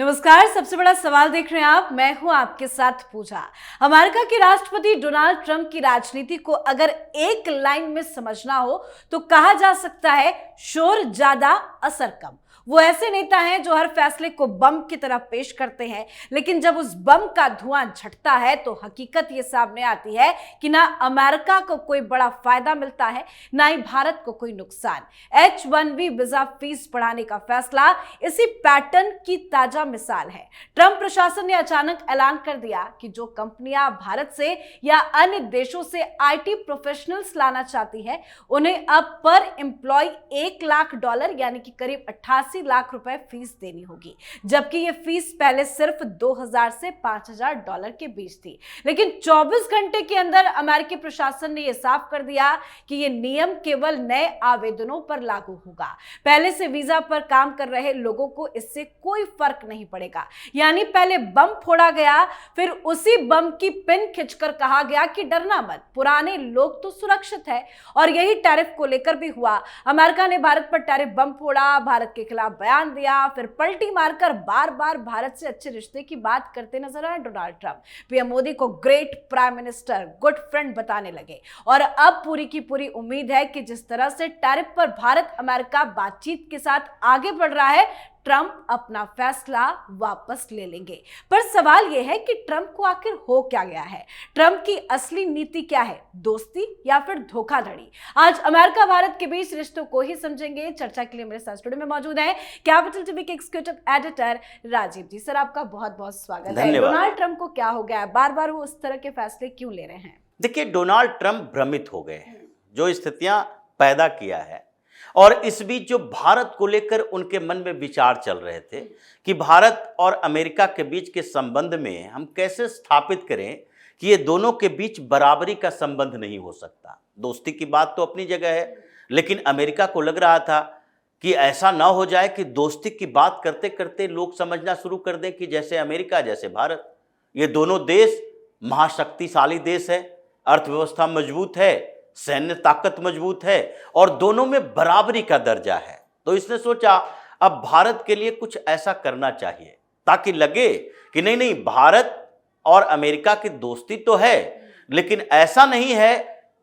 नमस्कार। सबसे बड़ा सवाल देख रहे हैं आप, मैं हूं आपके साथ पूजा। अमेरिका के राष्ट्रपति डोनाल्ड ट्रंप की राजनीति को अगर एक लाइन में समझना हो तो कहा जा सकता है शोर ज्यादा असर कम। वो ऐसे नेता हैं जो हर फैसले को बम की तरह पेश करते हैं, लेकिन जब उस बम का धुआं छटता है तो हकीकत ये सामने आती है कि ना अमेरिका को कोई बड़ा फायदा मिलता है, ना ही भारत को कोई नुकसान। H-1B वीजा फीस बढ़ाने का फैसला इसी पैटर्न की ताजा मिसाल है। ट्रंप प्रशासन ने अचानक ऐलान कर दिया कि जो कंपनियां भारत से या अन्य देशों से आईटी प्रोफेशनल्स लाना चाहती है, उन्हें अब पर एम्प्लॉय $1 लाख यानी कि करीब 88 लाख रुपए फीस देनी होगी, जबकि यह फीस पहले सिर्फ $2000 से $5000 के बीच थी। लेकिन 24 घंटे के अंदर अमेरिकी प्रशासन ने यह साफ कर दिया कि यह नियम केवल नए आवेदनों पर लागू होगा। पहले से वीजा पर काम कर रहे लोगों को इससे कोई फर्क नहीं पड़ेगा। यानी पहले बम फोड़ा गया, फिर उसी बम की पिन खींचकर कहा गया कि डरना मत, पुराने लोग तो सुरक्षित है। और यही टैरिफ को लेकर भी हुआ। अमेरिका ने भारत पर टैरिफ बम फोड़ा, भारत के खिलाफ बयान दिया, फिर पलटी मारकर बार बार भारत से अच्छे रिश्ते की बात करते नजर आए डोनाल्ड ट्रंप। पीएम मोदी को great prime minister, good friend बताने लगे। और अब पूरी की पूरी उम्मीद है कि जिस तरह से टैरिफ पर भारत अमेरिका बातचीत के साथ आगे बढ़ रहा है, ट्रंप अपना फैसला वापस ले लेंगे। पर सवाल यह है कि ट्रंप को आखिर हो क्या गया है? ट्रंप की असली नीति क्या है? दोस्ती या फिर धोखाधड़ी? आज अमेरिका भारत के बीच रिश्तों को ही समझेंगे। चर्चा के लिए मेरे साथ स्टूडियो में मौजूद है कैपिटल टीवी के एग्जीक्यूटिव एडिटर राजीव जी। सर, आपका बहुत बहुत स्वागत है। डोनाल्ड ट्रंप को क्या हो गया है? बार बार वो इस तरह के फैसले क्यों ले रहे हैं? देखिए, डोनाल्ड ट्रंप भ्रमित हो गए हैं, जो स्थितियां पैदा किया है। और इस बीच जो भारत को लेकर उनके मन में विचार चल रहे थे कि भारत और अमेरिका के बीच के संबंध में हम कैसे स्थापित करें कि ये दोनों के बीच बराबरी का संबंध नहीं हो सकता। दोस्ती की बात तो अपनी जगह है, लेकिन अमेरिका को लग रहा था कि ऐसा ना हो जाए कि दोस्ती की बात करते करते लोग समझना शुरू कर दें कि जैसे अमेरिका जैसे भारत, ये दोनों देश महाशक्तिशाली देश है, अर्थव्यवस्था मजबूत है, सैन्य ताकत मजबूत है और दोनों में बराबरी का दर्जा है। तो इसने सोचा अब भारत के लिए कुछ ऐसा करना चाहिए ताकि लगे कि नहीं नहीं, भारत और अमेरिका की दोस्ती तो है, लेकिन ऐसा नहीं है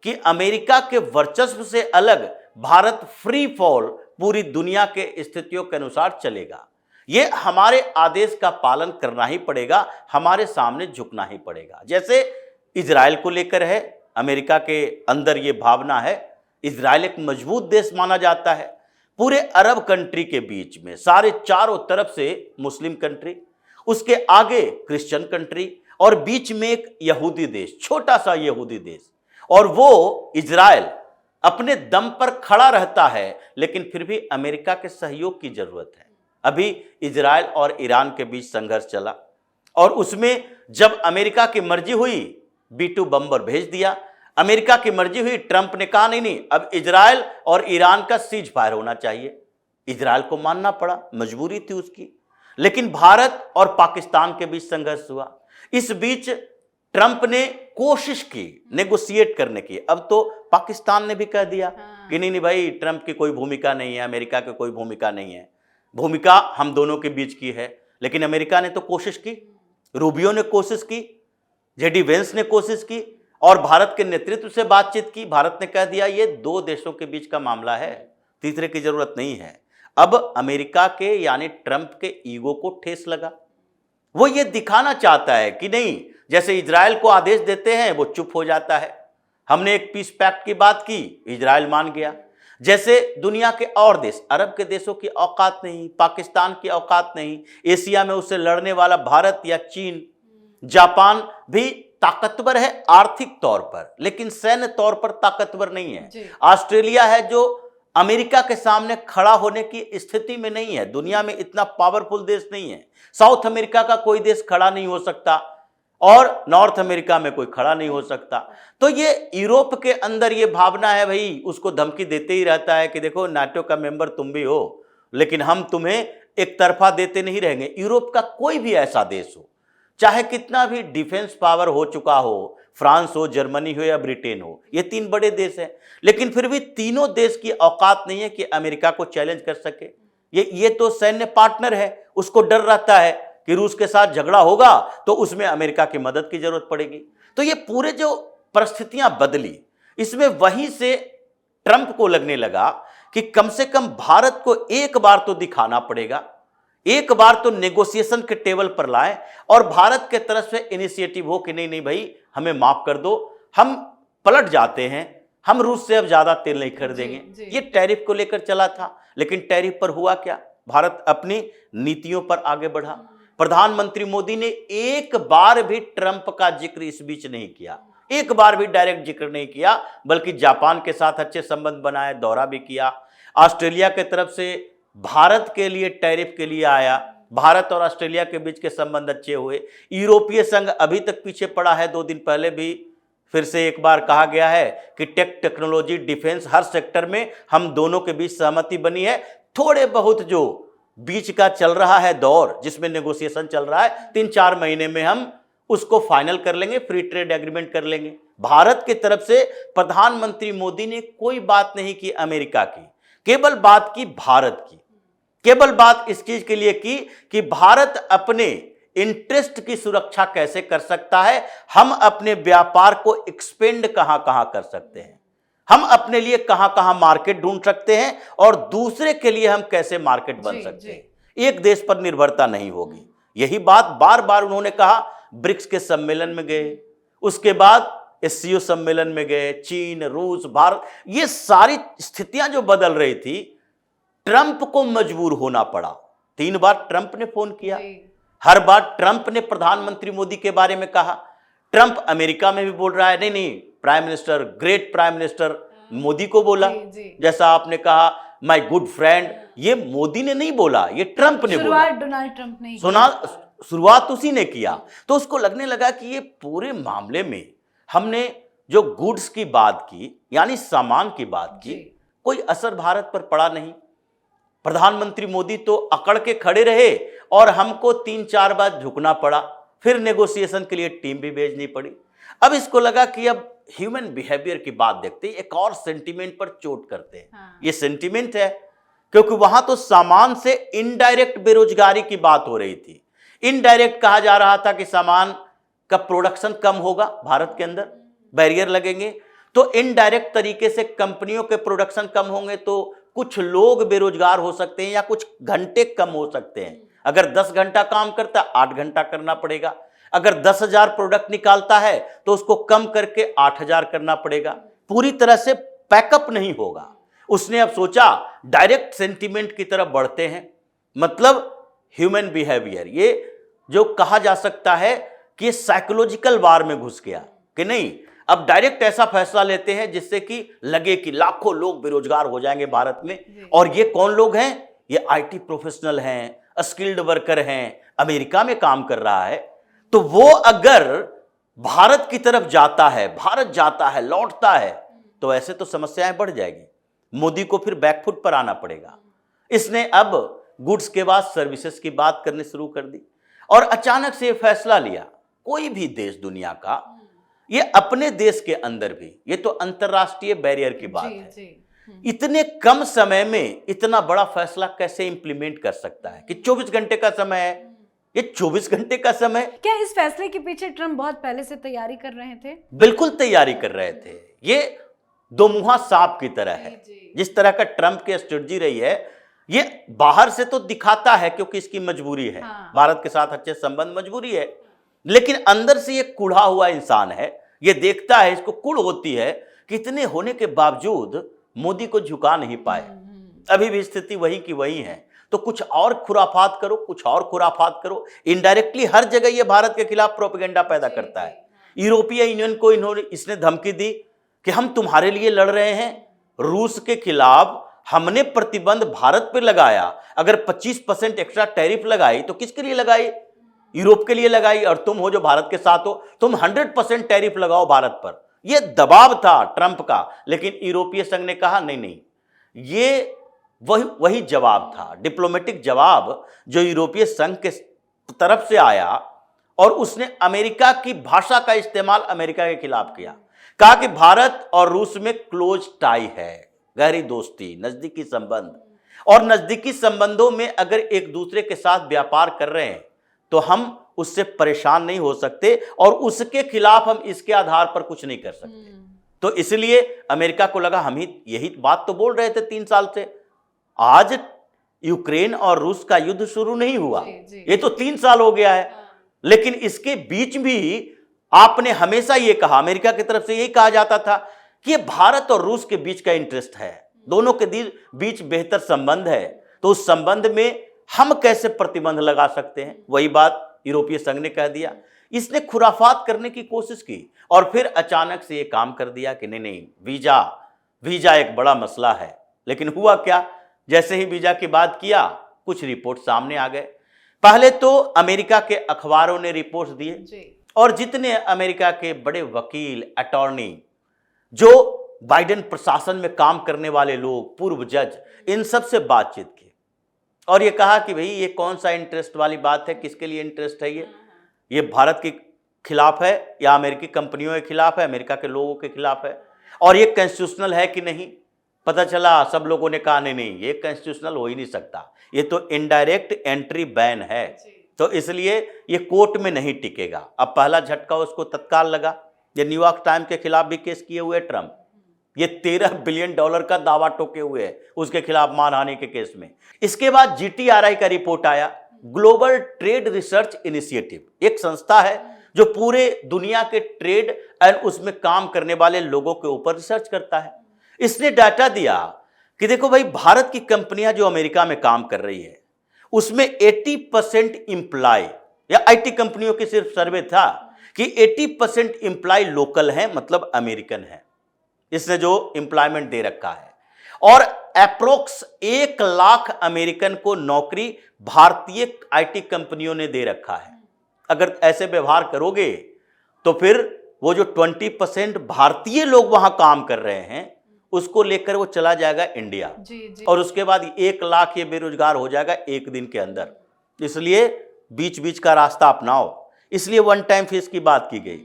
कि अमेरिका के वर्चस्व से अलग भारत फ्री फॉल पूरी दुनिया के स्थितियों के अनुसार चलेगा। ये हमारे आदेश का पालन करना ही पड़ेगा, हमारे सामने झुकना ही पड़ेगा। जैसे इजराइल को लेकर है, अमेरिका के अंदर ये भावना है। इजराइल एक मजबूत देश माना जाता है। पूरे अरब कंट्री के बीच में सारे चारों तरफ से मुस्लिम कंट्री, उसके आगे क्रिश्चियन कंट्री और बीच में एक यहूदी देश, छोटा सा यहूदी देश। और वो इजराइल अपने दम पर खड़ा रहता है, लेकिन फिर भी अमेरिका के सहयोग की जरूरत है। अभी इजराइल और ईरान के बीच संघर्ष चला और उसमें जब अमेरिका की मर्जी हुई, B-2 बम्बर भेज दिया। अमेरिका की मर्जी हुई, ट्रंप ने कहा नहीं नहीं, अब इजराइल और ईरान का सीज फायर होना चाहिए। इजराइल को मानना पड़ा, मजबूरी थी उसकी। लेकिन भारत और पाकिस्तान के बीच संघर्ष हुआ। इस बीच ट्रंप ने कोशिश की नेगोशिएट करने की। अब तो पाकिस्तान ने भी कह दिया कि नहीं नहीं भाई, ट्रंप की कोई भूमिका नहीं है, अमेरिका की कोई भूमिका नहीं है, भूमिका हम दोनों के बीच की है। लेकिन अमेरिका ने तो कोशिश की, रूबियो ने कोशिश की, जेडी वेंस ने कोशिश की और भारत के नेतृत्व से बातचीत की। भारत ने कह दिया ये दो देशों के बीच का मामला है, तीसरे की जरूरत नहीं है। अब अमेरिका के यानी ट्रंप के ईगो को ठेस लगा। वो ये दिखाना चाहता है कि नहीं, जैसे इजराइल को आदेश देते हैं वो चुप हो जाता है। हमने एक पीस पैक्ट की बात की, इजराइल मान गया। जैसे दुनिया के और देश, अरब के देशों की औकात नहीं, पाकिस्तान की औकात नहीं, एशिया में उससे लड़ने वाला भारत या चीन, जापान भी ताकतवर है आर्थिक तौर पर, लेकिन सैन्य तौर पर ताकतवर नहीं है। ऑस्ट्रेलिया है जो अमेरिका के सामने खड़ा होने की स्थिति में नहीं है, दुनिया में इतना पावरफुल देश नहीं है। साउथ अमेरिका का कोई देश खड़ा नहीं हो सकता और नॉर्थ अमेरिका में कोई खड़ा नहीं हो सकता। तो ये यूरोप के अंदर ये भावना है, भाई उसको धमकी देते ही रहता है कि देखो नाटो का मेंबर तुम भी हो, लेकिन हम तुम्हें एक तरफा देते नहीं रहेंगे। यूरोप का कोई भी ऐसा देश हो, चाहे कितना भी डिफेंस पावर हो चुका हो, फ्रांस हो, जर्मनी हो या ब्रिटेन हो, ये तीन बड़े देश हैं, लेकिन फिर भी तीनों देश की औकात नहीं है कि अमेरिका को चैलेंज कर सके। ये तो सैन्य पार्टनर है, उसको डर रहता है कि रूस के साथ झगड़ा होगा तो उसमें अमेरिका की मदद की जरूरत पड़ेगी। तो ये पूरे जो परिस्थितियां बदली, इसमें वहीं से ट्रंप को लगने लगा कि कम से कम भारत को एक बार तो दिखाना पड़ेगा, एक बार तो नेगोशिएशन के टेबल पर लाए और भारत के तरफ से इनिशिएटिव हो कि नहीं नहीं भाई हमें माफ कर दो, हम पलट जाते हैं, हम रूस से अब ज्यादा तेल नहीं खरीदेंगे। ये टैरिफ को लेकर चला था, लेकिन टैरिफ पर हुआ क्या? भारत अपनी नीतियों पर आगे बढ़ा। प्रधानमंत्री मोदी ने एक बार भी ट्रंप का जिक्र इस बीच नहीं किया, एक बार भी डायरेक्ट जिक्र नहीं किया, बल्कि जापान के साथ अच्छे संबंध बनाए, दौरा भी किया। ऑस्ट्रेलिया के तरफ से भारत के लिए टैरिफ के लिए आया, भारत और ऑस्ट्रेलिया के बीच के संबंध अच्छे हुए। यूरोपीय संघ अभी तक पीछे पड़ा है, 2 दिन पहले भी फिर से एक बार कहा गया है कि टेक्नोलॉजी, डिफेंस, हर सेक्टर में हम दोनों के बीच सहमति बनी है। थोड़े बहुत जो बीच का चल रहा है दौर, जिसमें नेगोशिएशन चल रहा है, 3-4 महीने में हम उसको फाइनल कर लेंगे, फ्री ट्रेड एग्रीमेंट कर लेंगे। भारत की तरफ से प्रधानमंत्री मोदी ने कोई बात नहीं की अमेरिका की, केवल बात की भारत की। केवल बात इस चीज के लिए की कि भारत अपने इंटरेस्ट की सुरक्षा कैसे कर सकता है, हम अपने व्यापार को एक्सपेंड कहां कहां कर सकते हैं, हम अपने लिए कहां कहां मार्केट ढूंढ सकते हैं और दूसरे के लिए हम कैसे मार्केट बन सकते हैं। एक देश पर निर्भरता नहीं होगी। यही बात बार बार उन्होंने कहा। ब्रिक्स के सम्मेलन में गए, उसके बाद एससीओ सम्मेलन में गए, चीन, रूस, भारत, ये सारी स्थितियां जो बदल रही थी, ट्रंप को मजबूर होना पड़ा। 3 बार ट्रंप ने फोन किया, हर बार ट्रंप ने प्रधानमंत्री मोदी के बारे में कहा। ट्रंप अमेरिका में भी बोल रहा है, नहीं नहीं prime minister, great prime minister, Modi को बोला। जैसा आपने कहा माय गुड फ्रेंड, ये मोदी ने नहीं बोला, ये ट्रंप ने बोला। डोनाल्ड ट्रंप ने शुरुआत उसी ने किया। तो उसको लगने लगा कि ये पूरे मामले में हमने जो गुड्स की बात की, यानी सामान की बात की, कोई असर भारत पर पड़ा नहीं। प्रधानमंत्री मोदी तो अकड़ के खड़े रहे और हमको 3-4 बार झुकना पड़ा, फिर नेगोशिएशन के लिए टीम भी भेजनी पड़ी। अब इसको लगा कि अब ह्यूमन बिहेवियर की बात देखते हैं, एक और सेंटिमेंट पर चोट करते हैं। ये सेंटिमेंट है, क्योंकि वहां तो सामान से इनडायरेक्ट बेरोजगारी की बात हो रही थी। इनडायरेक्ट कहा जा रहा था कि सामान का प्रोडक्शन कम होगा, भारत के अंदर बैरियर लगेंगे, तो इनडायरेक्ट तरीके से कंपनियों के प्रोडक्शन कम होंगे तो कुछ लोग बेरोजगार हो सकते हैं या कुछ घंटे कम हो सकते हैं। अगर 10 घंटा काम करता है, 8 घंटा करना पड़ेगा। अगर 10,000 प्रोडक्ट निकालता है तो उसको कम करके 8,000 करना पड़ेगा। पूरी तरह से पैकअप नहीं होगा। उसने अब सोचा डायरेक्ट सेंटिमेंट की तरफ बढ़ते हैं, मतलब ह्यूमन बिहेवियर, ये जो कहा जा सकता है कि ये साइकोलॉजिकल वार में घुस गया कि नहीं, अब डायरेक्ट ऐसा फैसला लेते हैं जिससे कि लगे कि लाखों लोग बेरोजगार हो जाएंगे भारत में। और ये कौन लोग हैं? ये आईटी प्रोफेशनल हैं, स्किल्ड वर्कर हैं, अमेरिका में काम कर रहा है। तो वो अगर भारत की तरफ जाता है, भारत जाता है, लौटता है, तो ऐसे तो समस्याएं बढ़ जाएगी। मोदी को फिर बैकफुट पर आना पड़ेगा। इसने अब गुड्स के बाद सर्विसेज की बात करनी शुरू कर दी और अचानक से ये फैसला लिया। कोई भी देश दुनिया का, ये अपने देश के अंदर भी, ये तो अंतरराष्ट्रीय बैरियर की बात है, इतने कम समय में इतना बड़ा फैसला कैसे इंप्लीमेंट कर सकता है कि 24 घंटे का समय है, ये 24 घंटे का समय। क्या इस फैसले के पीछे ट्रंप बहुत पहले से तैयारी कर रहे थे? बिल्कुल तैयारी कर रहे थे। ये दो मुहा सांप की तरह है। जिस तरह का ट्रंप की स्ट्रेटजी रही है, ये बाहर से तो दिखाता है क्योंकि इसकी मजबूरी है, भारत के साथ अच्छे संबंध मजबूरी है, लेकिन अंदर से ये कुढ़ा हुआ इंसान है। ये देखता है, इसको कुढ़ होती है कि इतने होने के बावजूद मोदी को झुका नहीं पाए। अभी भी स्थिति वही की वही है, तो कुछ और खुराफात करो, कुछ और खुराफात करो। इनडायरेक्टली हर जगह ये भारत के खिलाफ प्रोपेगेंडा पैदा करता है। यूरोपीय यूनियन को इसने धमकी दी कि हम तुम्हारे लिए लड़ रहे हैं। रूस के खिलाफ हमने प्रतिबंध भारत पर लगाया, अगर 25% एक्स्ट्रा टैरिफ लगाई तो किसके लिए लगाई? यूरोप के लिए लगाई। और तुम हो जो भारत के साथ हो, तुम 100% टैरिफ लगाओ भारत पर। यह दबाव था ट्रंप का, लेकिन यूरोपीय संघ ने कहा नहीं नहीं, ये वही जवाब था, डिप्लोमेटिक जवाब जो यूरोपीय संघ के तरफ से आया। और उसने अमेरिका की भाषा का इस्तेमाल अमेरिका के खिलाफ किया, कहा कि भारत और रूस में क्लोज टाई है, गहरी दोस्ती, नजदीकी संबंध, और नजदीकी संबंधों में अगर एक दूसरे के साथ व्यापार कर रहे हैं तो हम उससे परेशान नहीं हो सकते और उसके खिलाफ हम इसके आधार पर कुछ नहीं कर सकते। तो इसलिए अमेरिका को लगा हम ही यही बात तो बोल रहे थे 3 साल से। आज यूक्रेन और रूस का युद्ध शुरू नहीं हुआ, ये तो 3 साल हो गया है, लेकिन इसके बीच भी आपने हमेशा ये कहा, अमेरिका की तरफ से यही कहा जाता था कि ये भारत और रूस के बीच का इंटरेस्ट है, दोनों के बीच बेहतर संबंध है, तो उस संबंध में हम कैसे प्रतिबंध लगा सकते हैं। वही बात यूरोपीय संघ ने कह दिया। इसने खुराफात करने की कोशिश की और फिर अचानक से ये काम कर दिया कि नहीं, वीजा एक बड़ा मसला है। लेकिन हुआ क्या, जैसे ही वीजा की बात किया कुछ रिपोर्ट सामने आ गए। पहले तो अमेरिका के अखबारों ने रिपोर्ट्स दिए और जितने अमेरिका के बड़े वकील, अटॉर्नी, जो बाइडेन प्रशासन में काम करने वाले लोग, पूर्व जज, इन सब से बातचीत की और ये कहा कि भाई ये कौन सा इंटरेस्ट वाली बात है, किसके लिए इंटरेस्ट है, ये भारत के खिलाफ है या अमेरिकी कंपनियों के खिलाफ है, अमेरिका के लोगों के खिलाफ है, और ये कॉन्स्टिट्यूशनल है कि नहीं। पता चला सब लोगों ने कहा नहीं, ये कॉन्स्टिट्यूशनल हो ही नहीं सकता, ये तो इनडायरेक्ट एंट्री बैन है, तो इसलिए ये कोर्ट में नहीं टिकेगा। अब पहला झटका उसको तत्काल लगा। ये न्यूयॉर्क टाइम के खिलाफ भी केस किए हुए ट्रंप, ये $13 बिलियन का दावा टोके हुए है उसके खिलाफ मानहानि के केस में। इसके बाद GTRI का रिपोर्ट आया, ग्लोबल ट्रेड रिसर्च इनिशिएटिव, एक संस्था है जो पूरे दुनिया के ट्रेड एंड उसमें काम करने वाले लोगों के ऊपर रिसर्च करता है। इसने डाटा दिया कि देखो भाई, भारत की कंपनियां जो अमेरिका में काम कर रही है उसमें 80% इंप्लॉय, या IT कंपनियों की सिर्फ सर्वे था कि 80% इंप्लॉय लोकल हैं, मतलब अमेरिकन है। इसने जो एम्प्लॉयमेंट दे रखा है और अप्रोक्स 1 लाख अमेरिकन को नौकरी भारतीय IT कंपनियों ने दे रखा है। अगर ऐसे व्यवहार करोगे तो फिर वो जो 20% भारतीय लोग वहां काम कर रहे हैं उसको लेकर वो चला जाएगा इंडिया जी। और उसके बाद 1 लाख ये बेरोजगार हो जाएगा 1 दिन के अंदर। इसलिए बीच बीच का रास्ता अपनाओ, इसलिए वन टाइम फीस की बात की गई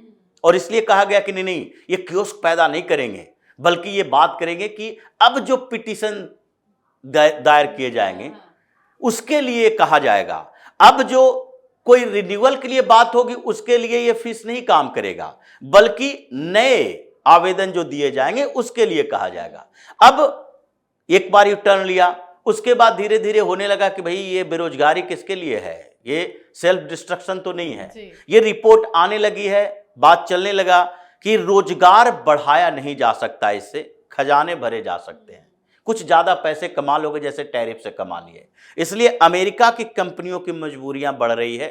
और इसलिए कहा गया कि नहीं, ये कियोस्क पैदा नहीं करेंगे, बल्कि ये बात करेंगे कि अब जो पिटीशन दायर किए जाएंगे उसके लिए कहा जाएगा, अब जो कोई रिन्यूअल के लिए बात होगी उसके लिए ये फीस नहीं काम करेगा, बल्कि नए आवेदन जो दिए जाएंगे उसके लिए कहा जाएगा। अब एक बार टर्न लिया, उसके बाद धीरे धीरे होने लगा कि भाई ये बेरोजगारी किसके लिए है, ये सेल्फ डिस्ट्रक्शन तो नहीं है। ये रिपोर्ट आने लगी है, बात चलने लगा कि रोजगार बढ़ाया नहीं जा सकता, इससे खजाने भरे जा सकते हैं, कुछ ज्यादा पैसे कमा लोगे जैसे टैरिफ से कमा लिए। इसलिए अमेरिका की कंपनियों की मजबूरियां बढ़ रही है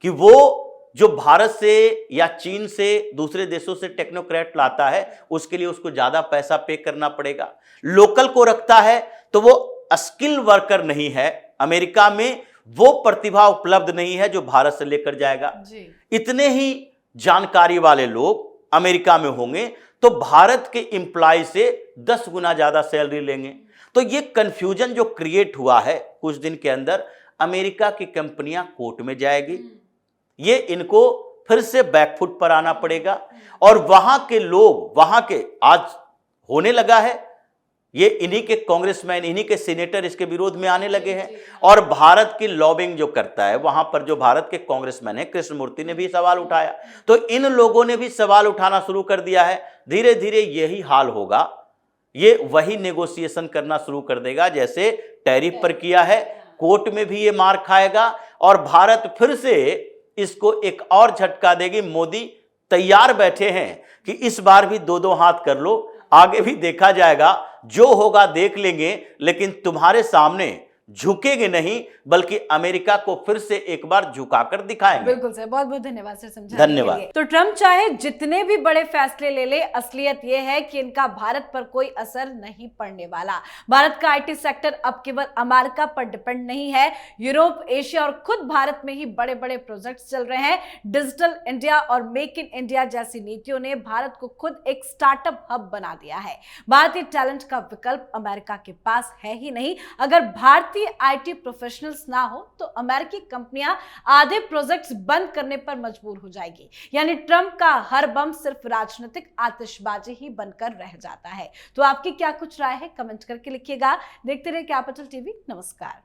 कि वो जो भारत से या चीन से, दूसरे देशों से टेक्नोक्रेट लाता है उसके लिए उसको ज्यादा पैसा पे करना पड़ेगा। लोकल को रखता है तो वो स्किल वर्कर नहीं है, अमेरिका में वो प्रतिभा उपलब्ध नहीं है जो भारत से लेकर जाएगा जी। इतने ही जानकारी वाले लोग अमेरिका में होंगे तो भारत के एम्प्लॉय से 10 गुना ज्यादा सैलरी लेंगे। तो ये कंफ्यूजन जो क्रिएट हुआ है कुछ दिन के अंदर, अमेरिका की कंपनियां कोर्ट में जाएगी, ये इनको फिर से बैकफुट पर आना पड़ेगा और वहां के लोग, वहां के आज होने लगा है, ये इन्हीं के कांग्रेसमैन, इन्हीं के सीनेटर इसके विरोध में आने लगे हैं और भारत की लॉबिंग जो करता है वहां पर जो भारत के कांग्रेसमैन है, कृष्णमूर्ति ने भी सवाल उठाया, तो इन लोगों ने भी सवाल उठाना शुरू कर दिया है। धीरे धीरे यही हाल होगा, ये वही नेगोशिएशन करना शुरू कर देगा जैसे टैरिफ पर किया है, कोर्ट में भी ये मार खाएगा और भारत फिर से इसको एक और झटका देगी। मोदी तैयार बैठे हैं कि इस बार भी 2-2 हाथ कर लो, आगे भी देखा जाएगा, जो होगा देख लेंगे, लेकिन तुम्हारे सामने झुकेंगे नहीं, बल्कि अमेरिका को फिर से एक बार झुकाकर दिखाएंगे। बिल्कुल सर, बहुत बहुत धन्यवाद सर समझाने के लिए। तो ट्रंप चाहे जितने भी बड़े फैसले ले ले, असलियत यह है कि इनका भारत पर कोई असर नहीं पड़ने वाला। भारत का IT सेक्टर अब केवल अमेरिका पर डिपेंड नहीं है, यूरोप, एशिया और खुद भारत में ही बड़े बड़े प्रोजेक्ट्स चल रहे हैं। डिजिटल इंडिया और मेक इन इंडिया जैसी नीतियों ने भारत को खुद एक स्टार्टअप हब बना दिया है। भारतीय टैलेंट का विकल्प अमेरिका के पास है ही नहीं। अगर भारतीय IT प्रोफेशनल्स ना हो तो अमेरिकी कंपनियां आधे प्रोजेक्ट्स बंद करने पर मजबूर हो जाएगी। यानी ट्रंप का हर बम सिर्फ राजनीतिक आतिशबाजी ही बनकर रह जाता है। तो आपकी क्या कुछ राय है, कमेंट करके लिखिएगा। देखते रहिए कैपिटल TV। नमस्कार।